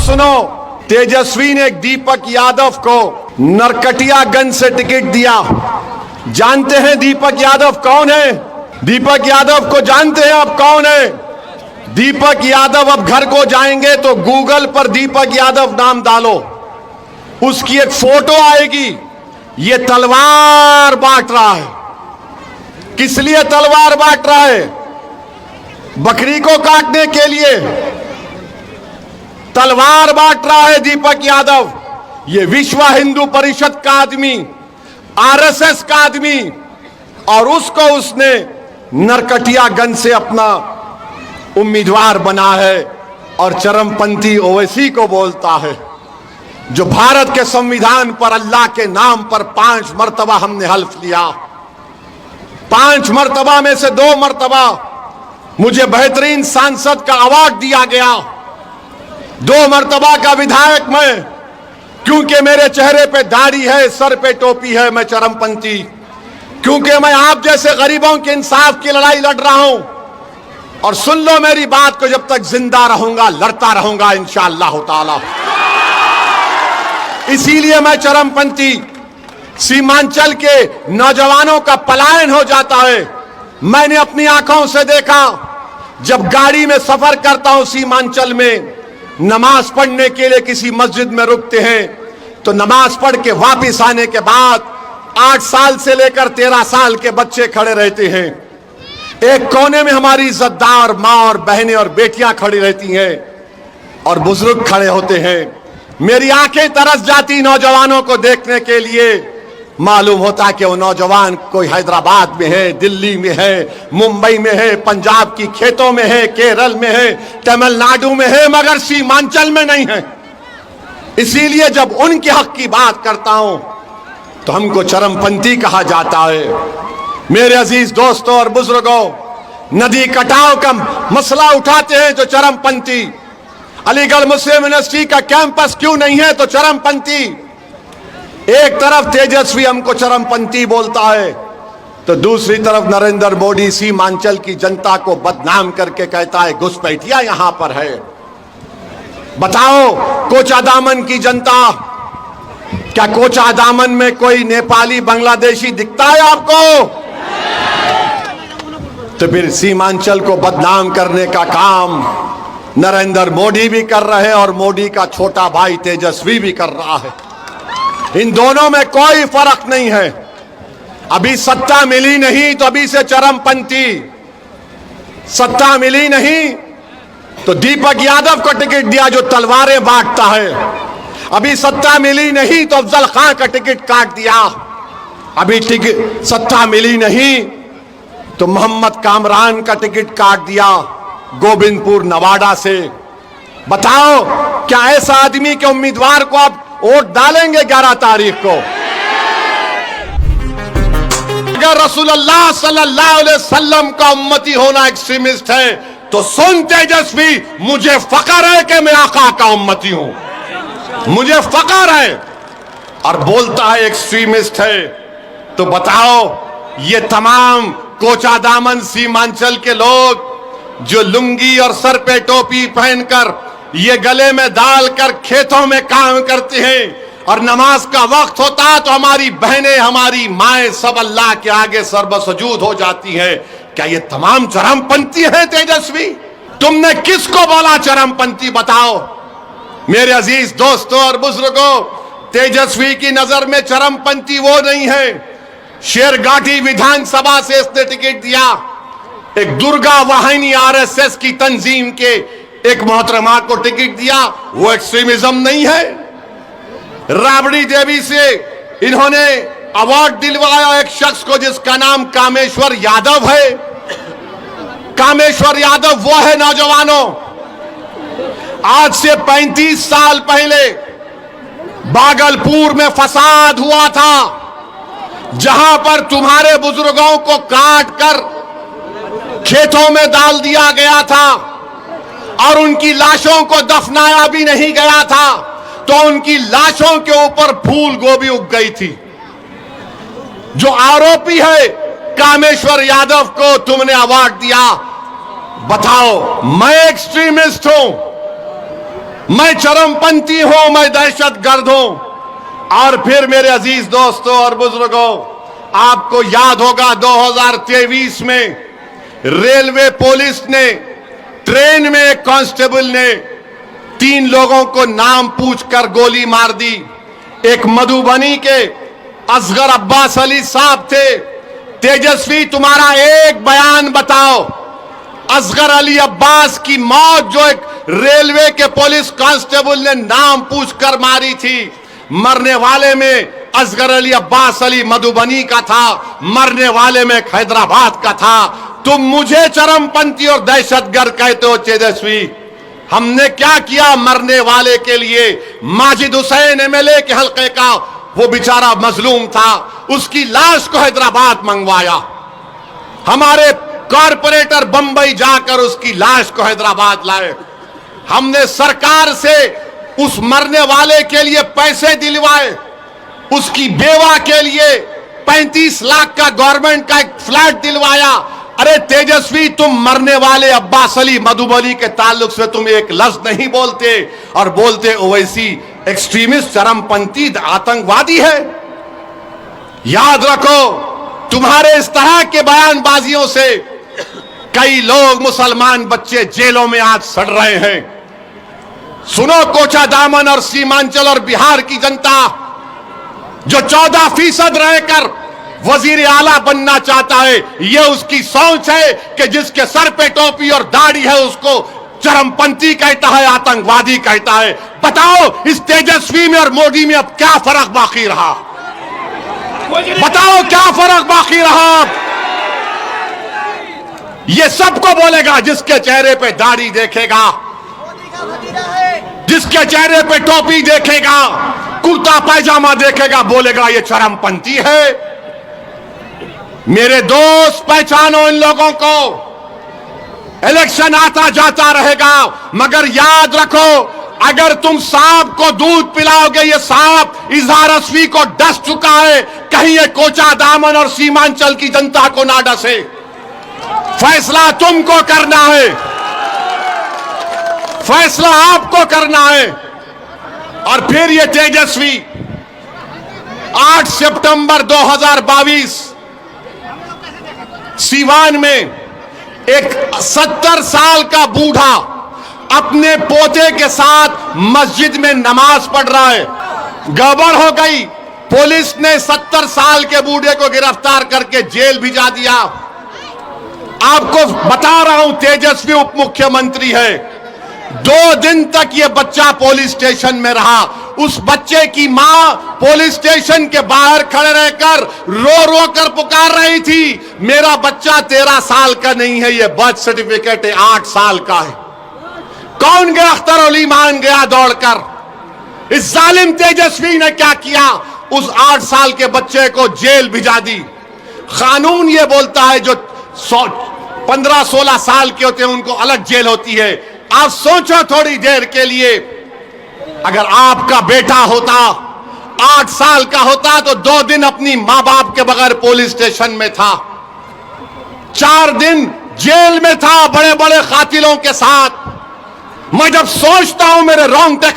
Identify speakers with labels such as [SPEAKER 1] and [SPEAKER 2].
[SPEAKER 1] सुनो, तेजस्वी ने दीपक यादव को नरकटियागंज से टिकट दिया। जानते हैं दीपक यादव कौन है? दीपक यादव को जानते हैं आप कौन है? दीपक यादव अब घर को जाएंगे तो गूगल पर दीपक यादव नाम डालो, उसकी एक फोटो आएगी। ये तलवार बांट रहा है। किस लिए तलवार बांट रहा है? बकरी को काटने के लिए तलवार बांट रहा है दीपक यादव। ये विश्व हिंदू परिषद का आदमी, आरएसएस का आदमी, और उसको उसने नरकटियागंज से अपना उम्मीदवार बना है और चरमपंथी ओवैसी को बोलता है, जो भारत के संविधान पर अल्लाह के नाम पर 5 मर्तबा हमने हल्फ लिया। 5 मर्तबा में से 2 मर्तबा मुझे बेहतरीन सांसद का अवार्ड दिया गया, 2 मर्तबा का विधायक मैं, क्योंकि मेरे चेहरे पे दाढ़ी है, सर पे टोपी है, मैं चरमपंथी, क्योंकि मैं आप जैसे गरीबों के इंसाफ की लड़ाई लड़ रहा हूं। और सुन लो मेरी बात को, जब तक जिंदा रहूंगा लड़ता रहूंगा इंशाअल्लाह ताला। इसीलिए मैं चरमपंथी। सीमांचल के नौजवानों का पलायन हो जाता है। मैंने अपनी आंखों से देखा, जब गाड़ी में सफर करता हूं सीमांचल में, नमाज पढ़ने के लिए किसी मस्जिद में रुकते हैं तो नमाज पढ़ के वापस आने के बाद 8 साल से लेकर 13 साल के बच्चे खड़े रहते हैं। एक कोने में हमारी इज्जतदार माँ और बहनें और बेटियां खड़ी रहती हैं और बुजुर्ग खड़े होते हैं। मेरी आंखें तरस जाती नौजवानों को देखने के लिए। मालूम होता कि वो नौजवान कोई हैदराबाद में है, दिल्ली में है, मुंबई में है, पंजाब की खेतों में है, केरल में है, तमिलनाडु में है, मगर सीमांचल में नहीं है। इसीलिए जब उनके हक की बात करता हूं तो हमको चरमपंथी कहा जाता है। मेरे अजीज दोस्तों और बुजुर्गों, नदी कटाव का मसला उठाते हैं तो चरमपंथी। अलीगढ़ मुस्लिम यूनिवर्सिटी का कैंपस क्यों नहीं है तो चरमपंथी। एक तरफ तेजस्वी हमको चरमपंथी बोलता है तो दूसरी तरफ नरेंद्र मोदी सीमांचल की जनता को बदनाम करके कहता है घुसपैठिया यहां पर है। बताओ, कोचादामन की जनता, क्या कोचादामन में कोई नेपाली बांग्लादेशी दिखता है आपको? तो फिर सीमांचल को बदनाम करने का काम नरेंद्र मोदी भी कर रहे हैं और मोदी का छोटा भाई तेजस्वी भी कर रहा है। इन दोनों में कोई फर्क नहीं है। अभी सत्ता मिली नहीं तो अभी से चरमपंथी, सत्ता मिली नहीं तो दीपक यादव को टिकट दिया जो तलवारें बांटता है। अभी सत्ता मिली नहीं तो अफजल खान का टिकट काट दिया। अभी सत्ता मिली नहीं तो मोहम्मद कामरान का टिकट काट दिया गोविंदपुर नवादा से। बताओ, क्या ऐसा आदमी के उम्मीदवार को आप वोट डालेंगे 11 तारीख को? अगर रसूलुल्लाह सल्लल्लाहु अलैहि वसल्लम का उम्मती होना एक्सट्रीमिस्ट है तो सुन तेजस्वी, मुझे फख्र है कि मैं आका का उम्मती हूं, मुझे फख्र है। और बोलता है एक्सट्रीमिस्ट है। तो बताओ, ये तमाम कोचादामन सीमांचल के लोग जो लुंगी और सर पे टोपी पहनकर, ये गले में डालकर खेतों में काम करते हैं और नमाज का वक्त होता तो हमारी बहनें, हमारी माएं सब अल्लाह के आगे सर्वसजूद हो जाती हैं, क्या ये तमाम चरमपंथी हैं तेजस्वी? तुमने किसको बोला चरमपंथी? बताओ मेरे अजीज दोस्तों और बुजुर्गों, तेजस्वी की नजर में चरमपंथी वो नहीं है। शेरघाटी विधानसभा से इसने टिकट दिया, एक दुर्गा वाहिनी आरएसएस की तंजीम के एक मोहतरमा को टिकट दिया, वो एक्सट्रीमिज्म नहीं है। राबड़ी देवी से इन्होंने अवार्ड दिलवाया एक शख्स को जिसका नाम कामेश्वर यादव है। कामेश्वर यादव वो है नौजवानों, आज से 35 साल पहले भागलपुर में फसाद हुआ था, जहां पर तुम्हारे बुजुर्गों को काट कर खेतों में डाल दिया गया था और उनकी लाशों को दफनाया भी नहीं गया था, तो उनकी लाशों के ऊपर फूल गोभी उग गई थी। जो आरोपी है कामेश्वर यादव को तुमने अवार्ड दिया। बताओ, मैं एक्सट्रीमिस्ट हूं? मैं चरमपंथी हूं, मैं दहशतगर्द हूं। और फिर मेरे अजीज दोस्तों और बुजुर्गों, आपको याद होगा 2023 में रेलवे पुलिस ने ट्रेन में एक कांस्टेबल ने 3 लोगों को नाम पूछकर गोली मार दी। एक मधुबनी के असगर अब्बास अली साहब थे। तेजस्वी, तुम्हारा एक बयान बताओ, असगर अली अब्बास की मौत जो एक रेलवे के पुलिस कांस्टेबल ने नाम पूछकर मारी थी, मरने वाले में असगर अली अब्बास अली मधुबनी का था, मरने वाले में हैदराबाद का था। तुम मुझे चरमपंथी और दहशतगर्द कहते हो तेजस्वी। हमने क्या किया मरने वाले के लिए? माजिद हुसैन एमएलए के हल्के का वो बेचारा मजलूम था, उसकी लाश को हैदराबाद मंगवाया। हमारे कॉरपोरेटर बंबई जाकर उसकी लाश को हैदराबाद लाए। हमने सरकार से उस मरने वाले के लिए पैसे दिलवाए, उसकी बेवा के लिए 35 लाख का गवर्नमेंट का एक फ्लैट दिलवाया। अरे तेजस्वी, तुम मरने वाले अब्बास अली मधुबनी के ताल्लुक से तुम एक लफ्ज नहीं बोलते और बोलते ओवैसी एक्सट्रीमिस्ट, चरमपंथी, आतंकवादी है। याद रखो, तुम्हारे इस तरह के बयानबाजियों से कई लोग, मुसलमान बच्चे जेलों में आज सड़ रहे हैं। सुनो, कोचा दामन और सीमांचल और बिहार की जनता जो 14% रहकर वजीर आला बनना चाहता है, यह उसकी सोच है कि जिसके सर पे टोपी और दाढ़ी है उसको चरमपंथी कहता है, आतंकवादी कहता है। बताओ, इस तेजस्वी में और मोदी में अब क्या फर्क बाकी रहा? बताओ क्या फर्क बाकी रहा? ये सबको बोलेगा जिसके चेहरे पे दाढ़ी देखेगा, जिसके चेहरे पे टोपी देखेगा, कुर्ता पैजामा देखेगा, बोलेगा ये चरमपंथी है। मेरे दोस्त, पहचानो इन लोगों को। इलेक्शन आता जाता रहेगा, मगर याद रखो, अगर तुम सांप को दूध पिलाओगे, ये सांप इजहार असवी को डस चुका है, कहीं ये कोचा दामन और सीमांचल की जनता को ना डसे। फैसला तुमको करना है, फैसला आपको करना है। और फिर ये तेजस्वी 8 सितंबर 2022 सीवान में एक 70 साल का बूढ़ा अपने पोते के साथ मस्जिद में नमाज पढ़ रहा है। गड़बड़ हो गई, पुलिस ने 70 साल के बूढ़े को गिरफ्तार करके जेल भिजा दिया। आपको बता रहा हूं, तेजस्वी उप मुख्यमंत्री है। 2 दिन तक यह बच्चा पुलिस स्टेशन में रहा। उस बच्चे की मां पुलिस स्टेशन के बाहर खड़े रहकर रो रो कर पुकार रही थी, मेरा बच्चा 13 साल का नहीं है, यह बर्थ सर्टिफिकेट है 8 साल का है। कौन गया? अख्तर अली मान गया दौड़कर। इस जालिम तेजस्वी ने क्या किया? उस 8 साल के बच्चे को जेल भिजा दी। कानून यह बोलता है जो 15-16 साल के होते हैं उनको अलग जेल होती है। आप सोचो थोड़ी देर के लिए, अगर आपका बेटा होता 8 साल का होता तो 2 दिन अपनी मां बाप के बगैर पुलिस स्टेशन में था, 4 दिन जेल में था बड़े बड़े कातिलों के साथ। मैं जब सोचता हूं मेरे रोंगटे